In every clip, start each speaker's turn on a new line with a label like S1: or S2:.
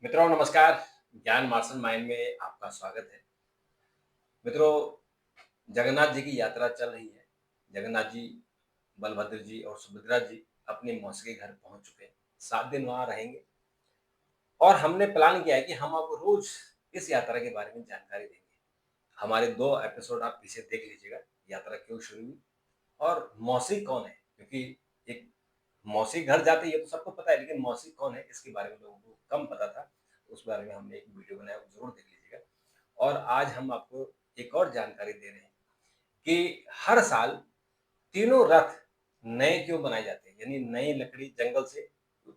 S1: मित्रों नमस्कार। ज्ञान मार्शल माइंड में आपका स्वागत है। मित्रों, जगन्नाथ जी की यात्रा चल रही है। जगन्नाथ जी, बलभद्र जी और सुभद्रा जी अपने मौसी के घर पहुंच चुके हैं। 7 दिन वहां रहेंगे और हमने प्लान किया है कि हम आपको रोज इस यात्रा के बारे में जानकारी देंगे। हमारे 2 एपिसोड आप पीछे देख लीजिएगा, यात्रा क्यों शुरू हुई और मौसी कौन है। क्योंकि एक मौसी घर जाते ये तो सबको पता है, लेकिन मौसी कौन है इसके बारे में लोगों को कम पता था। उस बारे में हमने एक वीडियो बनाया, वो जरूर देख लीजिएगा। और आज हम आपको एक और जानकारी दे रहे हैं कि हर साल तीनों रथ नए क्यों बनाए जाते हैं। यानी नई लकड़ी जंगल से,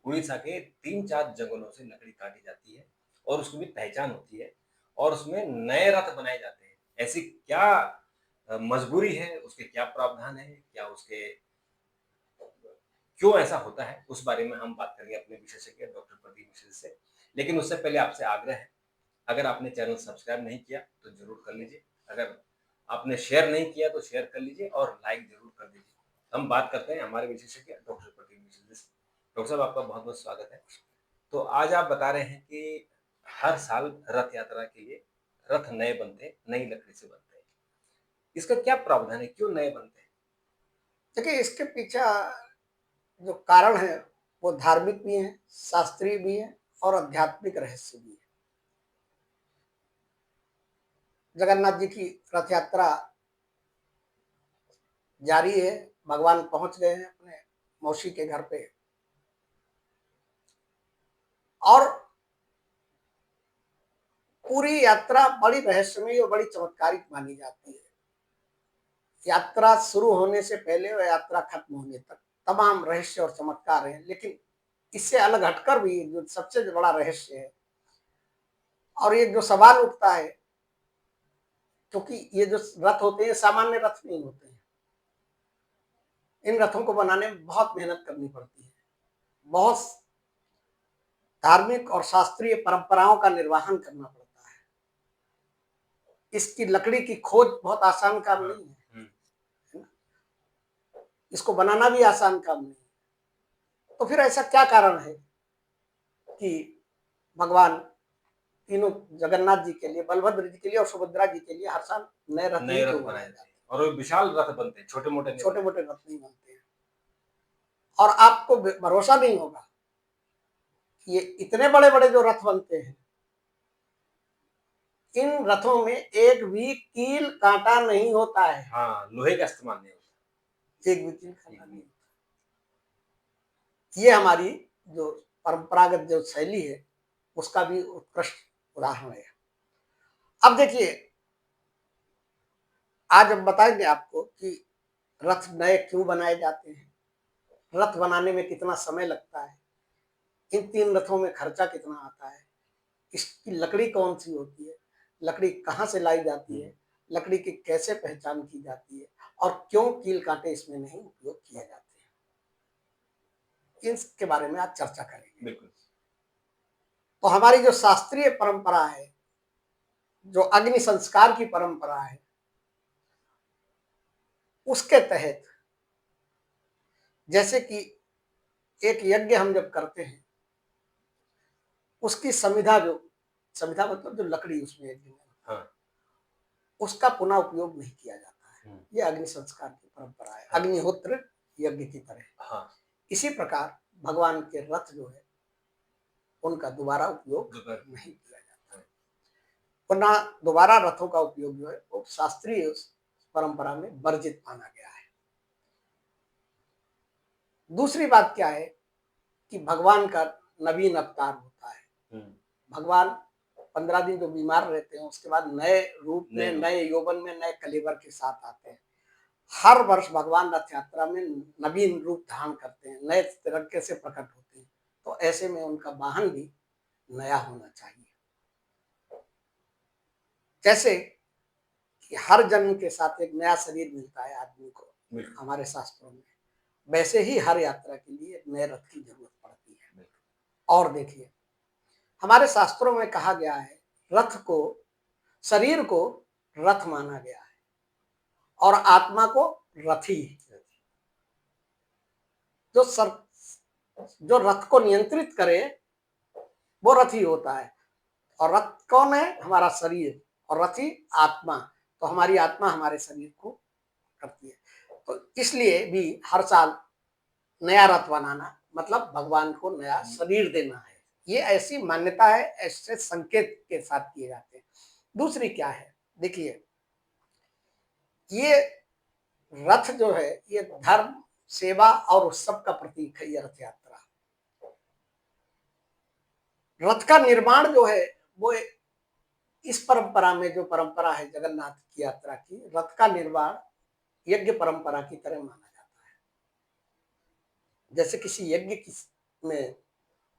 S1: उड़ीसा के 3-4 जंगलों से लकड़ी काटी जाती है और उसकी भी पहचान होती है और उसमें नए रथ बनाए जाते हैं। ऐसी क्या मजबूरी है, उसके क्या प्रावधान है, क्या उसके क्यों ऐसा होता है, उस बारे में हम बात करेंगे अपने विशेषज्ञ डॉक्टर प्रदीप मिश्र से। लेकिन उससे पहले आपसे आग्रह है, अगर आपने चैनल सब्सक्राइब नहीं किया तो जरूर कर लीजिए। अगर आपने शेयर नहीं किया तो शेयर कर लीजिए और लाइक जरूर कर दीजिए। हम बात करते हैं हमारे विशेषज्ञ डॉक्टर प्रदीप मिश्र से। डॉक्टर साहब, आपका बहुत बहुत स्वागत है। तो आज आप बता रहे हैं कि हर साल रथ यात्रा के लिए रथ नए बनते हैं, नई लकड़ी से बनते हैं। इसका क्या प्रावधान है, क्यों नए बनते हैं?
S2: देखिए, इसके पीछे जो कारण है वो धार्मिक भी है, शास्त्रीय भी है और आध्यात्मिक रहस्य भी है। जगन्नाथ जी की रथ यात्रा जारी है। भगवान पहुंच गए हैं अपने मौसी के घर पे और पूरी यात्रा बड़ी रहस्यमयी और बड़ी चमत्कारिक मानी जाती है। यात्रा शुरू होने से पहले और यात्रा खत्म होने तक तमाम रहस्य और चमत्कार हैं, लेकिन इससे अलग हटकर भी जो सबसे बड़ा रहस्य है और ये जो सवाल उठता है, क्योंकि ये जो रथ होते हैं सामान्य रथ नहीं होते हैं। इन रथों को बनाने में बहुत मेहनत करनी पड़ती है, बहुत धार्मिक और शास्त्रीय परंपराओं का निर्वहन करना पड़ता है। इसकी लकड़ी की खोज बहुत आसान काम नहीं है, है ना? इसको बनाना भी आसान काम नहीं है। तो फिर ऐसा क्या कारण है कि भगवान तीनों, जगन्नाथ जी के लिए, बलभद्र जी के लिए और सुभद्रा जी के लिए हर साल नए रथ
S1: नए
S2: ही
S1: रथ
S2: क्यों
S1: बनाए
S2: बनाए
S1: जाते
S2: जाते
S1: हैं और वो विशाल रथ बनते हैं, छोटे मोटे
S2: हैं?
S1: नहीं
S2: छोटे
S1: बनते।
S2: मोटे रथ नहीं बनते हैं। और आपको भरोसा नहीं होगा कि ये इतने बड़े बड़े जो रथ बनते हैं, इन रथों में एक भी कील कांटा नहीं होता है।
S1: हाँ, लोहे का इस्तेमाल नहीं होता।
S2: एक भी कील कांटा नहीं होता। ये हमारी जो परंपरागत जो शैली है उसका भी उत्कृष्ट उदाहरण है। अब देखिए, आज हम बताएंगे आपको कि रथ नए क्यों बनाए जाते हैं, रथ बनाने में कितना समय लगता है, इन 3 रथों में खर्चा कितना आता है, इसकी लकड़ी कौन सी होती है, लकड़ी कहाँ से लाई जाती है, लकड़ी की कैसे पहचान की जाती है और क्यों कील कांटे इसमें नहीं उपयोग किए जाते हैं, इसके बारे में आज चर्चा करेंगे।
S1: बिल्कुल।
S2: तो हमारी जो शास्त्रीय परंपरा है, जो अग्नि संस्कार की परंपरा है, उसके तहत जैसे कि एक यज्ञ हम जब करते हैं, उसकी संविधा, जो संविधा मतलब जो लकड़ी उसमें यज्ञ में,
S1: हाँ।
S2: उसका पुनः उपयोग नहीं किया जाता है। ये अग्नि संस्कार की परंपरा है,
S1: हाँ।
S2: अग्निहोत्र यज्ञ की तरह।
S1: हाँ।
S2: इसी प्रकार भगवान के रथ जो है उनका दोबारा उपयोग
S1: दोपहर।
S2: नहीं किया जाता है। पुनः दोबारा रथों का उपयोग जो है वो शास्त्रीय परंपरा में वर्जित माना गया है। दूसरी बात क्या है कि भगवान का नवीन अवतार होता है। भगवान 15 दिन जो बीमार रहते हैं उसके बाद नए रूप में, नए यौवन में, नए कलेवर के साथ आते हैं। हर वर्ष भगवान रथ यात्रा में नवीन रूप धारण करते हैं, नए तरीके से प्रकट होते हैं। तो ऐसे में उनका वाहन भी नया होना चाहिए। जैसे कि हर जन्म के साथ एक नया शरीर मिलता है आदमी को हमारे शास्त्रों में, वैसे ही हर यात्रा के लिए एक नए रथ की जरूरत पड़ती है। और देखिए, हमारे शास्त्रों में कहा गया है, रथ को, शरीर को रथ माना गया है और आत्मा को रथी। जो रथ को नियंत्रित करे वो रथ ही होता है। और रथ कौन है? हमारा शरीर, और रथी आत्मा। तो हमारी आत्मा हमारे शरीर को करती है। तो इसलिए भी हर साल नया रथ बनाना मतलब भगवान को नया शरीर देना है। ये ऐसी मान्यता है, ऐसे संकेत के साथ किए जाते हैं। दूसरी क्या है, देखिए, ये रथ जो है ये धर्म, सेवा और उत्सव का प्रतीक है। ये रथ यात्रा, रथ का निर्माण जो है वो इस परंपरा में, जो परंपरा है जगन्नाथ की यात्रा की, रथ का निर्माण यज्ञ परंपरा की तरह माना जाता है। जैसे किसी यज्ञ की में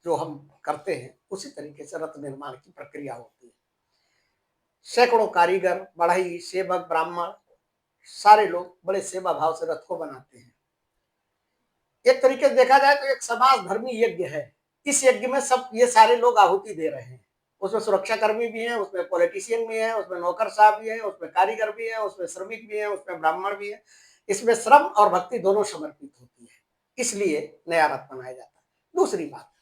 S2: जो हम करते हैं उसी तरीके से रथ निर्माण की प्रक्रिया होती है। सैकड़ों कारीगर, बढ़ई, सेवक, ब्राह्मण, सारे लोग बड़े सेवा भाव से रथ को बनाते हैं। एक तरीके से देखा जाए तो एक समाज धर्मी यज्ञ है। इस यज्ञ में सब ये सारे लोग आहुति दे रहे हैं। उसमें सुरक्षा कर्मी भी हैं, उसमें पॉलिटिशियन भी हैं, उसमें नौकर साहब भी हैं, उसमें कारीगर भी है, उसमें श्रमिक भी है, उसमें ब्राह्मण भी है। इसमें श्रम और भक्ति दोनों समर्पित होती है, इसलिए नया रथ बनाया जाता है। दूसरी बात,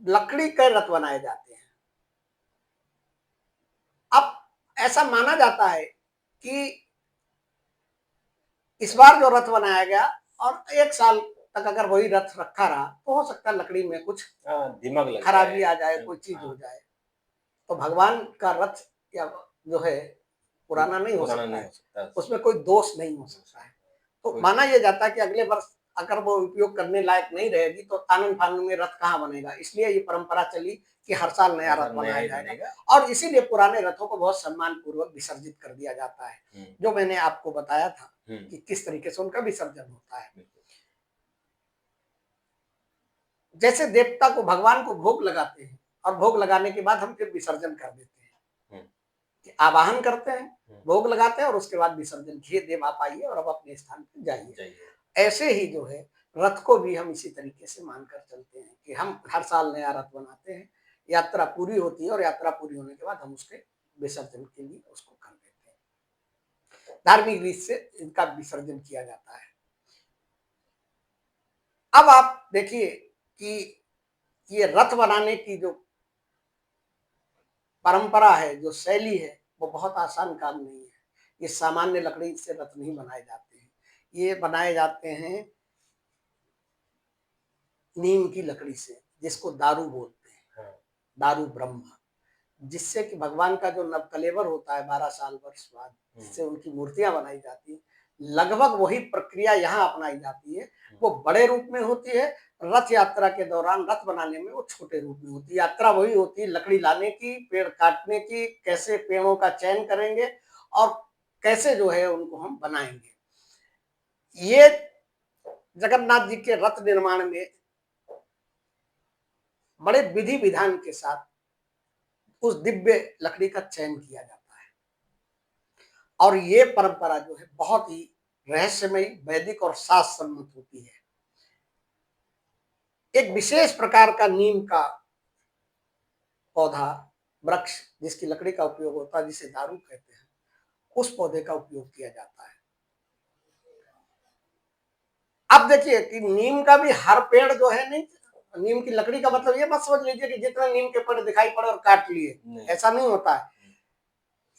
S2: लकड़ी के रथ बनाए जाते हैं। अब ऐसा माना जाता है कि इस बार जो रथ बनाया गया और 1 साल तक अगर वही रथ रखा रहा तो हो सकता है लकड़ी में कुछ
S1: दिमाग लग
S2: खराबी
S1: जाए,
S2: आ जाए, कोई चीज हो जाए। तो भगवान का रथ या जो है पुराना नहीं हो सकता है, उसमें कोई दोष नहीं हो सकता है। तो माना यह जाता है कि अगले वर्ष अगर वो उपयोग करने लायक नहीं रहेगी तो तानन फानन में रथ कहाँ बनेगा। इसलिए ये परंपरा चली कि हर साल नया रथ बनाया जाएगा और इसीलिए पुराने रथों को बहुत सम्मान पूर्वक विसर्जित कर दिया जाता है, जो मैंने आपको बताया था कि किस तरीके से उनका विसर्जन होता है। जैसे देवता को, भगवान को भोग लगाते हैं और भोग लगाने के बाद हम फिर विसर्जन कर देते हैं, आवाहन करते हैं, भोग लगाते हैं और उसके बाद विसर्जन किए, देव आप आइए और अब अपने स्थान पर जाइए। ऐसे ही जो है रथ को भी हम इसी तरीके से मानकर चलते हैं कि हम हर साल नया रथ बनाते हैं, यात्रा पूरी होती है और यात्रा पूरी होने के बाद हम उसके विसर्जन के लिए उसको कर देते हैं। धार्मिक रीत से इनका विसर्जन किया जाता है। अब आप देखिए कि ये रथ बनाने की जो परंपरा है, जो शैली है, वो बहुत आसान काम नहीं है। ये सामान्य लकड़ी से रथ नहीं बनाए जाते हैं, ये बनाए जाते हैं नीम की लकड़ी से, जिसको दारू बोलते हैं, दारू ब्रह्म, जिससे कि भगवान का जो नवकलेवर होता है 12 साल वर्ष बाद, जिससे उनकी मूर्तियां बनाई जाती है, लगभग वही प्रक्रिया यहाँ अपनाई जाती है। वो बड़े रूप में होती है, रथ यात्रा के दौरान रथ बनाने में वो छोटे रूप में होती है। यात्रा वही होती है, लकड़ी लाने की, पेड़ काटने की, कैसे पेड़ों का चयन करेंगे और कैसे जो है उनको हम बनाएंगे। ये जगन्नाथ जी के रथ निर्माण में बड़े विधि विधान के साथ उस दिव्य लकड़ी का चयन किया जाता है और ये परंपरा जो है बहुत ही रहस्यमयी, वैदिक और शास्त्र सम्मत होती है। एक विशेष प्रकार का नीम का पौधा, वृक्ष, जिसकी लकड़ी का उपयोग होता है, जिसे दारू कहते हैं, उस पौधे का उपयोग किया जाता है। अब देखिए कि नीम का भी हर पेड़ जो है नहीं, नीम की लकड़ी का मतलब ये मत समझ लीजिए कि जितना नीम के पेड़ दिखाई पड़े और काट लिए, ऐसा नहीं होता है।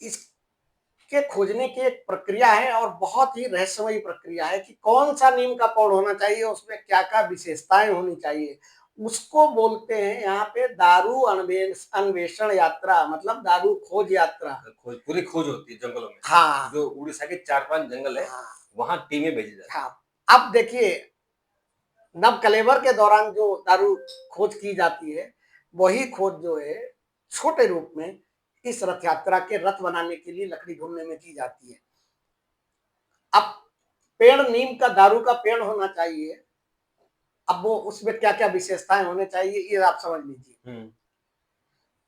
S2: इसके खोजने की एक प्रक्रिया है और बहुत ही रहस्यमयी प्रक्रिया है कि कौन सा नीम का पेड़ होना चाहिए, उसमें क्या क्या विशेषताएं होनी चाहिए, उसको बोलते हैं यहाँ पे दारू अन्वेषण यात्रा, मतलब दारू खोज यात्रा।
S1: पूरी खोज होती है जंगलों में।
S2: हाँ,
S1: जो उड़ीसा के 4-5 जंगल है,
S2: हाँ,
S1: वहां टीमें भेजी जाती है।
S2: हाँ। अब देखिए नव कलेवर के दौरान जो दारू खोज की जाती है, वही खोज जो है छोटे रूप में इस रथ यात्रा के रथ बनाने के लिए लकड़ी ढूंढने में की जाती है। अब पेड़ नीम का, दारू का पेड़ होना चाहिए, अब वो उसमें क्या क्या विशेषताएं होने चाहिए ये आप समझ लीजिए।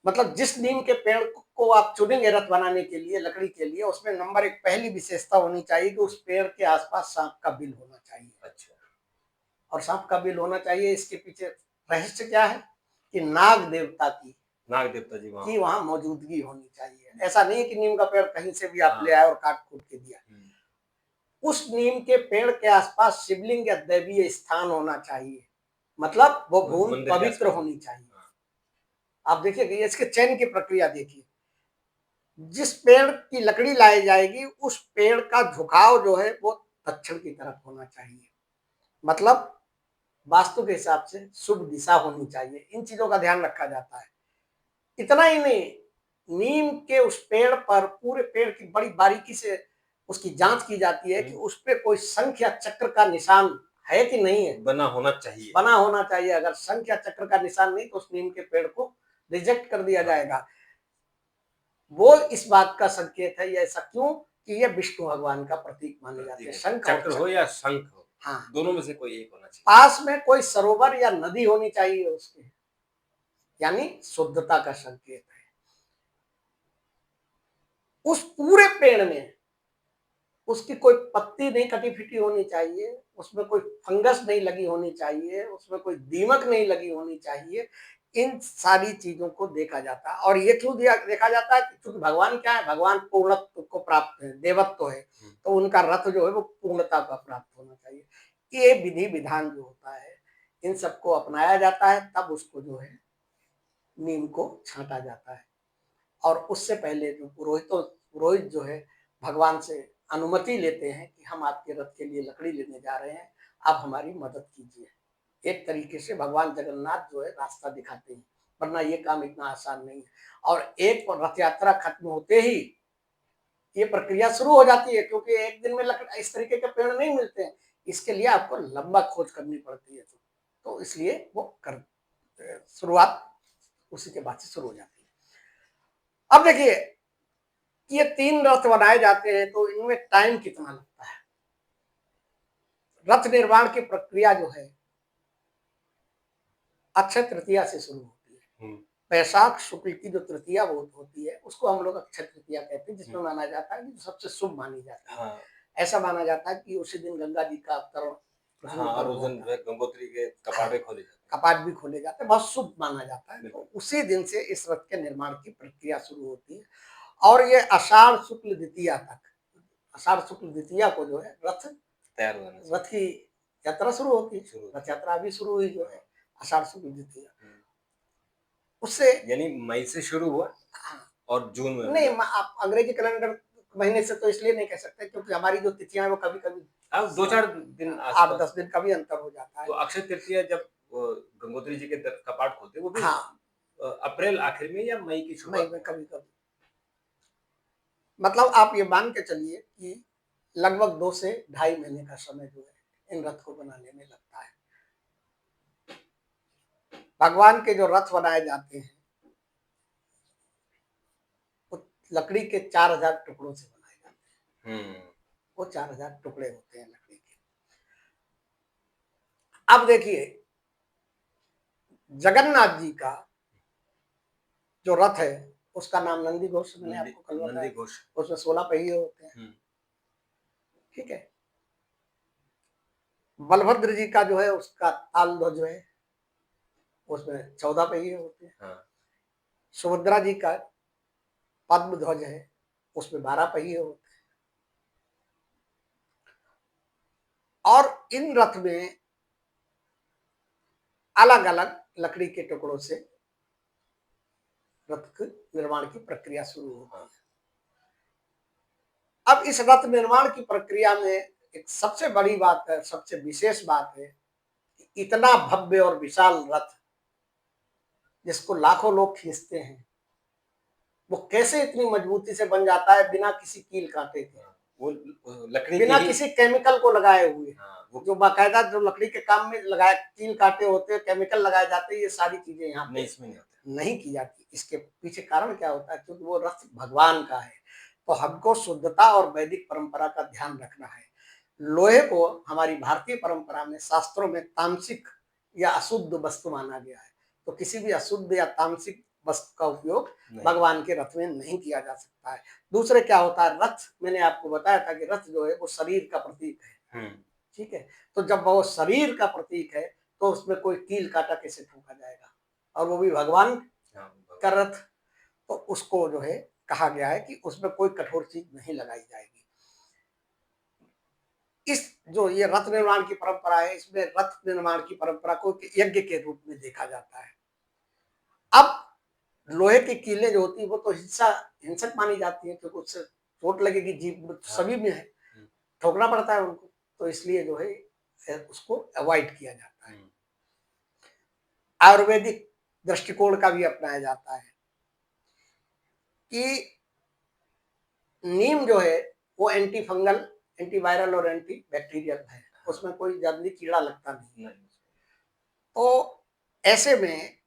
S2: मतलब जिस नीम के पेड़ को आप चुनेंगे रथ बनाने के लिए, लकड़ी के लिए, उसमें नंबर 1 पहली विशेषता होनी चाहिए कि उस पेड़ के आसपास सांप का बिल होना चाहिए। अच्छा। और सांप का बिल होना चाहिए, इसके पीछे रहस्य क्या है कि नाग देवता की वहां मौजूदगी होनी चाहिए। ऐसा नहीं कि नीम का पेड़ कहीं से भी आप ले आए और काट कूट के दिया। उस नीम के पेड़ के आसपास शिवलिंग या दैवीय स्थान होना चाहिए, मतलब वो भूमि
S1: मंदिर के
S2: पवित्र
S1: आसपास।
S2: होनी चाहिए।
S1: हाँ।
S2: आप देखिए कि इसके चयन की प्रक्रिया देखिए, जिस पेड़ की लकड़ी लाई जाएगी उस पेड़ का झुकाव जो है वो दक्षिण की तरफ होना चाहिए, मतलब वास्तु के हिसाब से शुभ दिशा होनी चाहिए। इन चीजों का ध्यान रखा जाता है। इतना ही नहीं, नीम के उस पेड़ पर पूरे पेड़ की बड़ी बारीकी से उसकी जांच की जाती है कि उस पे कोई संख या चक्र का निशान है कि नहीं है।
S1: बना होना चाहिए।
S2: बना होना चाहिए। अगर संख या चक्र का निशान नहीं तो उस नीम के पेड़ को रिजेक्ट कर दिया जाएगा। वो इस बात का संकेत है, ये ऐसा क्यों कि ये विष्णु भगवान का प्रतीक माने जाते हैं, शंख और
S1: चक्र हो या शंख हो,
S2: हाँ,
S1: दोनों में से कोई एक होना चाहिए।
S2: पास में कोई सरोवर या नदी होनी चाहिए उसके, यानी शुद्धता का संकेत है। उस पूरे पेड़ में उसकी कोई पत्ती नहीं कटी फिटी होनी चाहिए, उसमें कोई फंगस नहीं लगी होनी चाहिए, उसमें कोई दीमक नहीं लगी होनी चाहिए। इन सारी चीजों को देखा जाता है। और ये क्यों देखा जाता है कि क्योंकि भगवान क्या है, भगवान पूर्णत्व को प्राप्त है, देवत्व है, तो उनका रथ जो है वो पूर्णता का प्राप्त होना चाहिए। ये विधि विधान जो होता है इन सबको अपनाया जाता है, तब उसको जो है नीम को छांटा जाता है। और उससे पहले जो पुरोहित जो है भगवान से अनुमति लेते हैं कि हम आपके रथ के लिए लकड़ी लेने जा रहे हैं, आप हमारी मदद कीजिए। एक तरीके से भगवान जगन्नाथ जो है रास्ता दिखाते हैं, वरना ये काम इतना आसान नहीं है। और एक रथ यात्रा खत्म होते ही ये प्रक्रिया शुरू हो जाती है, क्योंकि एक दिन में लकड़ी इस तरीके के पेड़ नहीं मिलते हैं, इसके लिए आपको लंबा खोज करनी पड़ती है। तो इसलिए वो कर शुरुआत उसी के बाद से शुरू हो जाती है। अब देखिए, ये 3 रथ बनाए जाते हैं तो इनमें टाइम कितना लगता है। रथ निर्माण की प्रक्रिया जो है अक्षय तृतीया से शुरू होती है। वैशाख शुक्ल की जो तृतीया होती है उसको हम लोग अक्षय तृतीया कहते हैं, जिसमें माना जाता है कि सबसे शुभ मानी जाती है। हाँ। ऐसा माना जाता है कि उसी दिन गंगा जी का अवतरण,
S1: हाँ, और उस दिन गंगोत्री के कपाट भी खोले जाते हैं। कपाट
S2: भी खोले जाते हैं, बहुत शुभ माना जाता है। तो उसी दिन से इस रथ के निर्माण की प्रक्रिया शुरू होती है और ये आषाढ़ शुक्ल द्वितीया तक, आषाढ़ शुक्ल द्वितीया को जो है रथ
S1: तैयार होना,
S2: रथ की यात्रा शुरू होती है। रथ यात्रा अभी शुरू हुई जो है आषाढ़ शुक्ल द्वितीया, उससे
S1: यानी मई से शुरू हुआ। हाँ। और जून में
S2: नहीं, आप अंग्रेजी कैलेंडर महीने से तो इसलिए नहीं कह सकते क्योंकि हमारी जो तिथियां हैं वो कभी कभी
S1: 2-4 दिन
S2: 8-10 दिन का भी अंतर हो जाता है।
S1: तो अक्षय तृतीया जब गंगोत्री जी के कपाट खोलते वो भी हाँ, अप्रैल आखिर में या मई की शुरुआत में
S2: कभी कभी, मतलब आप ये मान के चलिए कि लगभग 2 से 2.5 महीने का समय जो है इन रथ को बनाने में लगता है। भगवान के जो रथ बनाए जाते हैं वो लकड़ी के 4000 टुकड़ों से बनाए जाते हैं। वो 4000 टुकड़े होते हैं लकड़ी के। अब देखिए, जगन्नाथ जी का जो रथ है उसका नाम नंदी घोष, मैंने आपको कल बताया, उसमें 16 पहिए होते हैं। ठीक है। बलभद्र जी का जो है उसका ताल ध्वज है, उसमें 14 पहिए होते हैं। हाँ। सुभद्रा जी का पद्म ध्वज है, उसमें 12 पहिए होते हैं। और इन रथ में अलग अलग लकड़ी के टुकड़ों से रथ निर्माण की प्रक्रिया शुरू होती है। अब इस रथ निर्माण की प्रक्रिया में एक सबसे बड़ी बात है, सबसे विशेष बात है कि इतना भव्य और विशाल रथ जिसको लाखों लोग खींचते हैं, वो कैसे इतनी मजबूती से बन जाता है बिना किसी कील कांटे के, वो लकड़ी बिना किसी केमिकल को लगाए हुए। हाँ, वो जो बाकायदा जो लकड़ी के काम में लगाए कील कांटे होते हैं, केमिकल लगाए जाते हैं, ये सारी चीजें यहाँ नहीं, इसमें नहीं की जाती। इसके पीछे कारण क्या होता है, क्योंकि वो रथ भगवान का है, तो हमको शुद्धता और वैदिक परंपरा का ध्यान रखना है। लोहे को हमारी भारतीय परंपरा में, शास्त्रों में तामसिक या अशुद्ध वस्तु माना गया है, तो किसी भी अशुद्ध या तामसिक वस्तु का उपयोग भगवान के रथ में नहीं किया जा सकता है। दूसरे क्या होता है, रथ, मैंने आपको बताया था कि रथ जो है वो शरीर का प्रतीक है। ठीक है। तो जब वो शरीर का प्रतीक है तो उसमें कोई कील कांटा कैसे ठोका जाएगा, और वो भी भगवान का रथ, तो उसको जो है कहा गया है कि उसमें कोई कठोर चीज नहीं लगाई जाएगी। इस जो ये रथ निर्माण की परंपरा है, इसमें रथ निर्माण की परंपरा को यज्ञ के रूप में देखा जाता है। अब लोहे की कीलें जो होती है वो तो हिंसक मानी जाती है, क्योंकि उससे चोट लगेगी, जीभ सभी में है, ठोकना पड़ता है उनको, तो इसलिए जो है उसको अवॉइड किया जाता है। आयुर्वेदिक दृष्टिकोण का भी अपनाया जाता है कि नीम जो है वो एंटी फंगल, एंटीवायरल और एंटी बैक्टीरियल है, उसमें कोई जल्दी कीड़ा लगता नहीं। तो ऐसे में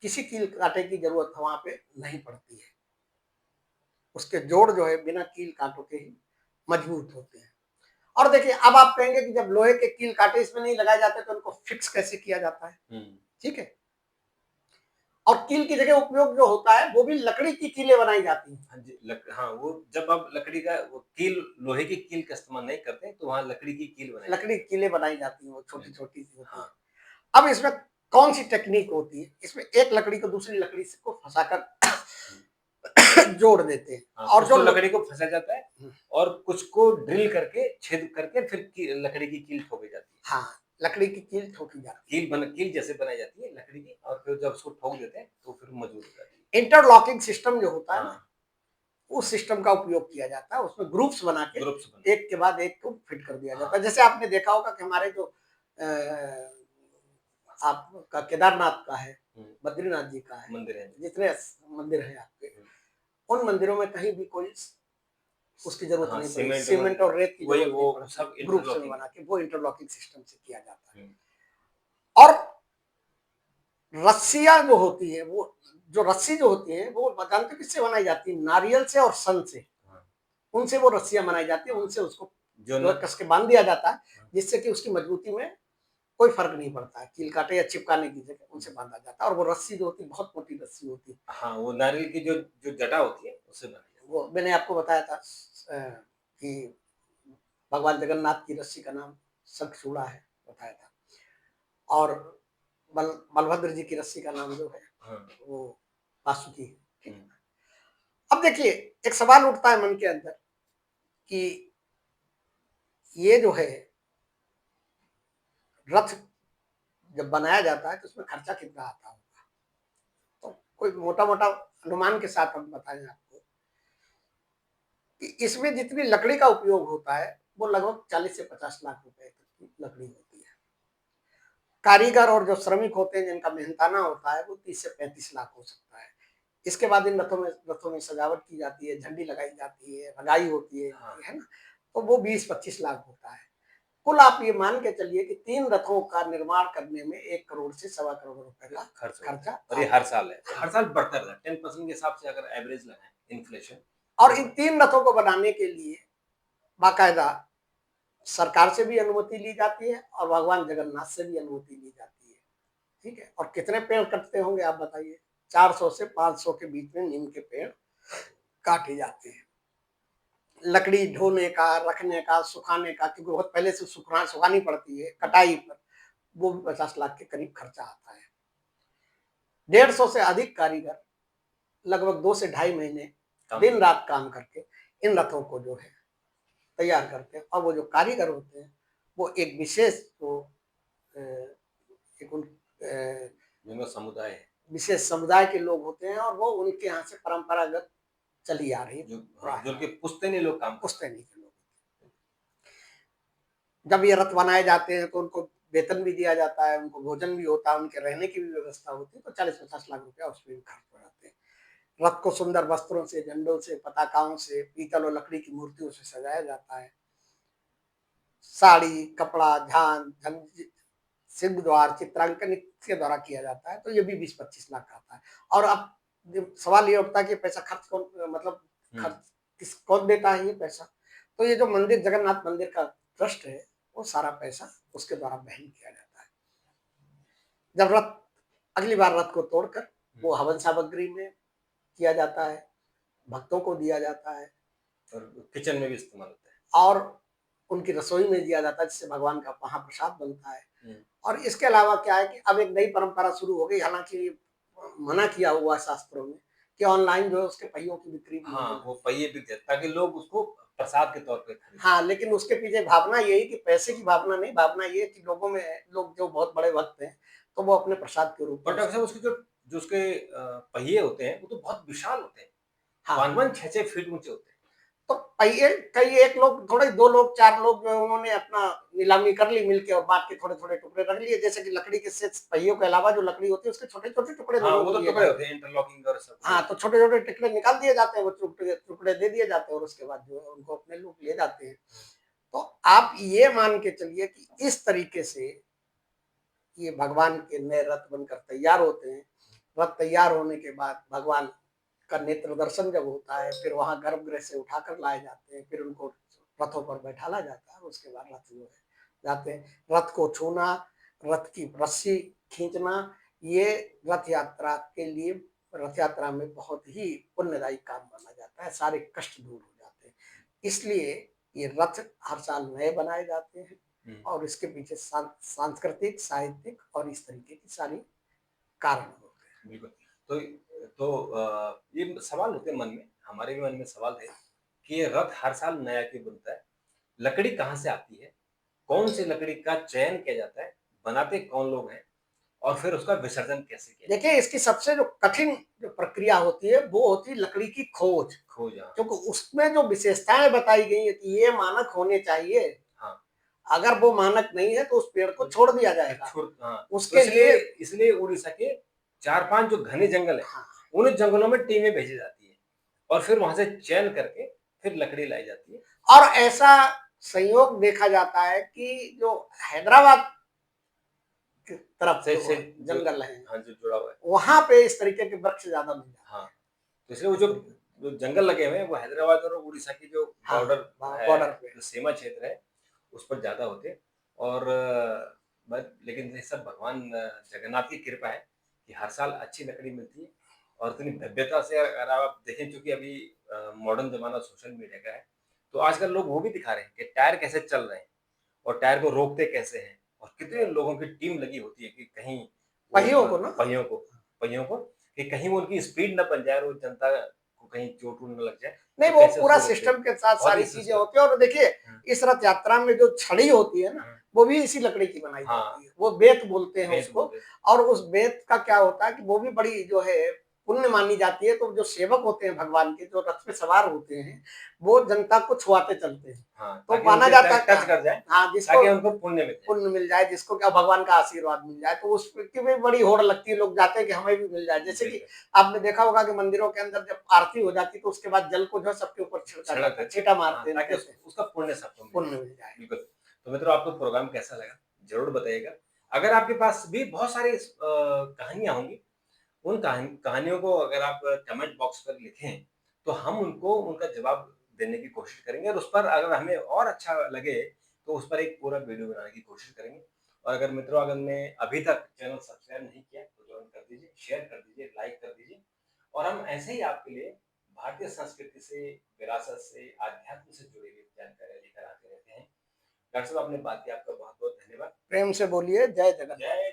S2: किसी कील कांटे की जरूरत वहां पे नहीं पड़ती है, उसके जोड़ जो है बिना कील कांटों के ही मजबूत होते हैं। और देखिए, अब आप कहेंगे कि जब लोहे के कील कांटे इसमें नहीं लगाए जाते तो उनको फिक्स कैसे किया जाता है? ठीक है, और कील की जगह उपयोग जो होता है वो भी लकड़ी की कीलें बनाई जाती हैं।
S1: हाँ जी, हाँ, वो जब आप लकड़ी का वो कील, लोहे की कील का इस्तेमाल नहीं करते तो वहाँ लकड़ी की कील बनाई
S2: लकड़ी की कीलें बनाई जाती हैं, वो छोटी छोटी सी होती है।
S1: हाँ।
S2: अब इसमें कौन सी टेक्निक होती है? इसमें एक लकड़ी को दूसरी लकड़ी से को फंसाकर जोड़ देते हैं।
S1: हाँ,
S2: और
S1: कुछ
S2: जो
S1: तो लकड़ी को फंसा जाता है और कुछ को ड्रिल करके छेद करके फिर लकड़ी की कील ठोकी जाती है।
S2: हाँ, लकड़ी की कील ठोकी जाती है,
S1: कील जैसे बनाई जाती है लकड़ी की, और फिर जब उसको ठोक देते हैं तो फिर मजबूत हो जाती है।
S2: इंटरलॉकिंग सिस्टम जो होता है ना,
S1: हाँ,
S2: उस सिस्टम का उपयोग किया जाता है। उसमें ग्रुप्स बना के
S1: ग्रुप्स बने।
S2: एक के बाद एक को फिट कर दिया जाता है।
S1: हाँ।
S2: जैसे आपने देखा होगा कि हमारे जो आपका केदारनाथ का है, बद्रीनाथ जी का है,
S1: मंदिर है।
S2: जितने मंदिर हैं आपके, उन मंदिरों में कहीं भी कोई उसकी जरूरत
S1: हाँ,
S2: नहीं पड़ी, सीमेंट और रेत की
S1: वही
S2: जरूरत
S1: वो
S2: नहीं पड़ती,
S1: सब
S2: ग्रुप्स में
S1: इंटरलॉकिंग
S2: बना के वो इंटरलॉकिंग सिस्टम से किया जाता है।
S1: है।
S2: और रस्सियां जो होती है, वो जो रस्सी जो होती है वो जानते किससे बनाई जाती है? नारियल से और सन से,
S1: हाँ।
S2: उनसे वो रस्सियां बनाई जाती है, उनसे उसको
S1: जो
S2: जो
S1: न
S2: कस के बांध दिया जाता है, जिससे कि उसकी मजबूती में कोई फर्क नहीं पड़ता है। कील काटे या चिपकाने की जगह उनसे बांधा जाता है। और वो रस्सी जो होती है बहुत मोटी रस्सी होती है।
S1: हाँ, वो नारियल की जो जो जटा होती है उससे बनाई जाती
S2: वो मैंने आपको बताया था कि भगवान जगन्नाथ की रस्सी का नाम शंखचूड़ा है, बताया था। और बलभद्र जी की रस्सी का नाम जो है
S1: हाँ।
S2: वो वासुकी है। ठीक है। अब देखिए, एक सवाल उठता है मन के अंदर कि ये जो है रथ जब बनाया जाता है तो उसमें खर्चा कितना आता होगा? तो कोई मोटा मोटा अनुमान के साथ हम बताएं आपको कि इसमें जितनी लकड़ी का उपयोग होता है वो लगभग 40 से 50 लाख रुपए तक की लकड़ी होती है। कारीगर और जो श्रमिक होते हैं जिनका मेहनताना होता है वो 30 से 35 लाख हो सकता है। इसके बाद इन रथों में सजावट की जाती है, झंडी लगाई जाती है, रंगाई होती है ना, तो वो 20-25 लाख होता है। कुल आप ये मान के चलिए कि 3 रथों का निर्माण करने में 1 करोड़ से सवा करोड़ रुपए का खर्चा,
S1: और ये हर साल है। हर साल बढ़ता रहता है। 10% के हिसाब से अगर एवरेज लगाएं इन्फ्लेशन।
S2: और इन 3 रथों को बनाने के लिए बाकायदा सरकार से भी अनुमति ली जाती है और भगवान जगन्नाथ से भी अनुमति ली जाती है। ठीक है। और कितने पेड़ कटते होंगे आप बताइए? 400 से 500 के बीच में नीम के पेड़ काटे जाते हैं। लकड़ी ढोने का, रखने का, सुखाने का, क्योंकि बहुत पहले से सुखानी पड़ती है, कटाई पर वो भी 50 लाख के करीब खर्चा आता है। 150 से अधिक कारीगर लगभग 2 से ढाई महीने दिन रात काम करके इन रथों को जो है तैयार करते हैं। और वो जो कारीगर होते हैं वो एक विशेष जो एक
S1: समुदाय है,
S2: विशेष समुदाय के लोग होते हैं और वो उनके यहाँ से परंपरागत चली आ रही
S1: जो उनके पुश्तैनी लोग काम
S2: पुश्तैनी के लोग। जब ये रथ बनाए जाते हैं तो उनको वेतन भी दिया जाता है, उनको भोजन भी होता है, उनके रहने की भी व्यवस्था होती है, तो 40-50 लाख रुपया उसमें भी खर्च हो जाते हैं। रथ को सुंदर वस्त्रों से, झंडों से, पताकाओं से, पीतल और लकड़ी की मूर्तियों से सजाया जाता है। साड़ी, कपड़ा, सिंह द्वार चित्रांकन के द्वारा किया जाता है, तो ये भी 20-25 लाख का आता है। और अब सवाल ये उठता है कि पैसा खर्च कौन, मतलब खर्च कौन देता है ये पैसा? तो ये जो मंदिर, जगन्नाथ मंदिर का ट्रस्ट है, वो सारा पैसा उसके द्वारा वहन किया जाता है। जब रथ अगली बार रथ को तोड़कर वो हवन सामग्री में किया जाता है, भक्तों को दिया जाता है और
S1: किचन में भी इस्तेमाल होता है
S2: और उनकी रसोई में दिया जाता है, जिससे भगवान का महाप्रसाद बनता है। और इसके अलावा क्या है कि अब एक नई परंपरा शुरू हो गई, हालांकि मना किया हुआ शास्त्रों में कि ऑनलाइन जो है उसके पहियों की बिक्री भी
S1: हाँ, वो पहिए बिकते हैं ताकि लोग उसको प्रसाद के तौर पे खरीदते हैं।
S2: हाँ, लेकिन उसके पीछे भावना यही कि पैसे की भावना नहीं, भावना ये है कि लोग जो बहुत बड़े भक्त हैं, तो वो अपने प्रसाद के रूप में
S1: और डॉक्टर साहब
S2: उसको
S1: उसके जो उसके पहिए होते हैं, वो तो बहुत विशाल होते हैं।
S2: हाँ।
S1: 5-5, 6-6 फीट ऊँचे होते हैं।
S2: तो पहिए कई एक लोग थोड़े 2 लोग 4 लोग जो है उन्होंने अपना नीलामी कर ली मिलके और बाँट के थोड़े-थोड़े टुकड़े रख लिए। जैसे कि लकड़ी के सिर्फ़ पहियों के अलावा जो लकड़ी होती है उसके छोटे-छोटे टुकड़े
S1: हाँ,
S2: लोगों
S1: वो
S2: को
S1: तो
S2: दिए
S1: टुकड़े
S2: जाते
S1: होते
S2: हैं।
S1: हैं इंटरलॉकिंग और सब वो
S2: हाँ, तो छोटे-छोटे टुकड़े निकाल दिए जाते हैं, वो टुकड़े टुकड़े दे दिए जाते हैं और उसके बाद जो है उनको अपने लोग ले जाते हैं। तो आप ये मान के चलिए कि इस तरीके से ये भगवान के नए रथ बनकर तैयार होते हैं। रथ तैयार होने के बाद भगवान का नेत्र दर्शन जब होता है, फिर वहाँ गर्भगृह से उठाकर लाए जाते हैं, फिर उनको रथों पर बैठाला जाता है, उसके बाद रथ जो है जाते हैं। रथ को छूना, रथ की रस्सी खींचना, ये रथ यात्रा के लिए रथ यात्रा में बहुत ही पुण्यदायी काम माना जाता है, सारे कष्ट दूर हो जाते हैं। इसलिए ये रथ हर साल नए बनाए जाते हैं
S1: हुँ।
S2: और इसके पीछे सांस्कृतिक, साहित्यिक और इस तरीके की सारी कारण होते हैं।
S1: बिल्कुल। तो ये सवाल होते हैं मन में, हमारे भी मन में सवाल है कि ये रथ हर साल नया क्यों बनता है? लकड़ी कहाँ से आती है? कौन-सी लकड़ी का चयन किया जाता है? बनाते कौन लोग हैं? और फिर उसका विसर्जन कैसे किया जाता
S2: देखिए, इसकी सबसे जो कठिन जो प्रक्रिया होती है, वो होती है लकड़ी की खोज।
S1: है? खोज हाँ,
S2: क्योंकि उसमें जो विशेषताएँ बताई गई हैं कि ये मानक होने चाहिए,
S1: हाँ।
S2: अगर वो मानक नहीं है तो उस पेड़ को
S1: तो
S2: छोड़ दिया
S1: फिर
S2: जाएगा।
S1: छोड़ हाँ, तो
S2: उसके
S1: इसलिए
S2: लिए
S1: इसलिए उड़ीसा के 4-5 जो घने जंगल हैं,
S2: हाँ,
S1: उन जंगलों में टीमें भेजी जाती हैं और फिर वहाँ से चयन करके फिर लकड़ी लाई जाती है।
S2: और ऐसा संयोग देखा जाता है कि जो हैदराबाद की तरफ
S1: से
S2: जो
S1: से जो
S2: जंगल हैं,
S1: हाँ, जो जुड़ा हुआ है।
S2: वहाँ पे इस तरीके के वृक्ष ज़्यादा मिल जाते
S1: हाँ,
S2: हैं।
S1: तो इसलिए वो
S2: इस
S1: जो
S2: तरीके
S1: जो जंगल लगे हुए हैं, वो हैदराबाद और उड़ीसा की जो
S2: हाँ,
S1: बॉर्डर है,
S2: बॉर्डर पे।
S1: जो सीमा क्षेत्र है, उस पर ज़्यादा होते हैं और बट लेकिन ये सब भगवान जगन्नाथ की कृपा है कि हर साल अच्छी लकड़ी मिलती है और इतनी भव्यता से अगर आप देखें चूँकि अभी मॉडर्न ज़माना सोशल मीडिया का है, तो आजकल लोग वो भी दिखा रहे हैं कि टायर कैसे चल रहे हैं और टायर को रोकते कैसे हैं और कितने लोगों की टीम लगी होती है कि कहीं वो
S2: पहियों को ना
S1: पहियों को कि कहीं वो उनकी स्पीड ना बन जाए और वो जनता को कहीं चोट-वोट ना लग जाए,
S2: नहीं,
S1: तो
S2: वो
S1: कैसे
S2: पूरा
S1: उसको रोकते हैं।
S2: सिस्टम के साथ
S1: बहुत ही
S2: सारी चीज़ें
S1: सिस्टम
S2: होती हैं और देखिए,
S1: हुँ,
S2: इस रथ यात्रा में जो छड़ी होती है ना,
S1: हुँ,
S2: वो भी इसी लकड़ी की बनाई
S1: हाँ,
S2: जाती है। वो बेत बोलते हैं
S1: बेंत
S2: उसको
S1: बोलते हैं।
S2: और उस बेत का क्या होता है कि वो भी बड़ी जो है पुण्य मानी जाती है, तो जो सेवक होते हैं भगवान के, जो रथ पे सवार होते हैं, वो जनता को छुआते चलते हैं।
S1: हाँ,
S2: तो
S1: ताकि
S2: माना
S1: उनके
S2: जाता है
S1: टच कर जाए,
S2: हाँ, जिसको
S1: ताकि उनको पुण्य मिल जाए।
S2: पुण्य मिल जाए, जिसको क्या भगवान का आशीर्वाद मिल जाए, तो उसकी भी बड़ी होड़ लगती है, लोग जाते हैं कि हमें भी मिल जाए। जैसे कि
S1: बिल्कुल,
S2: आपने देखा होगा कि मंदिरों के अंदर जब आरती हो जाती है, तो उसके बाद जल को जो है सबके ऊपर छिड़का
S1: छिड़क
S2: जाता है,
S1: देते हैं।
S2: छींटा
S1: हाँ,
S2: मारते हैं,
S1: ताकि
S2: कहते हैं,
S1: उसका पुण्य सबको मिल
S2: पुण्य
S1: जाए।
S2: मिल जाए।
S1: बिल्कुल, तो मित्रों आपको प्रोग्राम कैसा लगा? ज़रूर बताइएगा। अगर आपके पास भी बहुत सारी कहानियाँ होंगी, उन कहानियों को अगर आप कमेंट बॉक्स पर लिखें, तो हम उनको उनका जवाब देने की कोशिश करेंगे और उस पर अगर हमें और अच्छा लगे, तो उस पर एक पूरा वीडियो बनाने की कोशिश करेंगे। और अगर मित्रों अगर ने अभी तक चैनल सब्सक्राइब नहीं किया, तो तुरंत कर दीजिए, शेयर कर दीजिए, लाइक कर दीजिए और हम ऐसे ही आपके लिए भारतीय संस्कृति से, विरासत से, आध्यात्म से जुड़ी हुई जानकारियाँ लेकर आते रहते हैं। डॉक्टर साहब आपने बात की, आपका बहुत-बहुत धन्यवाद।
S2: प्रेम से बोलिए, जय जगन्नाथ।
S1: जय